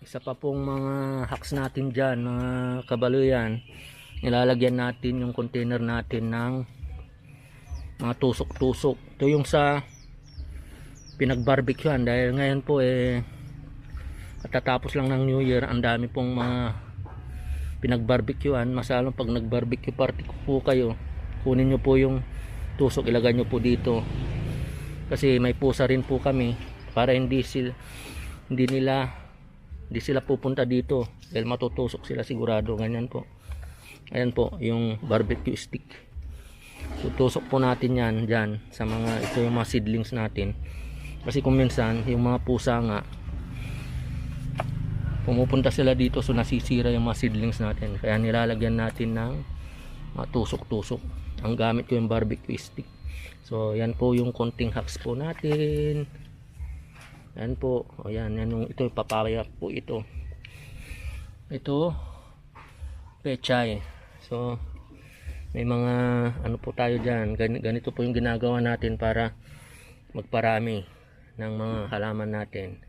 Isa pa pong mga hacks natin dyan, mga kabaluyan, nilalagyan natin yung container natin ng mga tusok-tusok. Ito yung sa pinag-barbecuean, dahil ngayon po katatapos lang ng New Year, ang dami pong mga pinag-barbecuean. Masalong pag nag-barbecue party po kayo, kunin nyo po yung tusok, ilagay nyo po dito, kasi may pusa rin po kami, para hindi sila pupunta dito dahil matutusok sila sigurado. Ganyan po. Ayan po yung barbecue stick, tutusok po natin yan dyan sa mga, ito yung mga seedlings natin, kasi kung minsan yung mga pusa nga pumupunta sila dito, so nasisira yung mga seedlings natin, kaya nilalagyan natin ng mga tusok-tusok. Ang gamit ko yung barbecue stick. So yan po yung konting hacks po natin. Yan po, o yan yung, ito yung papaya po ito. Ito pechay. So may mga ano po tayo diyan. Ganito po yung ginagawa natin para magparami ng mga halaman natin.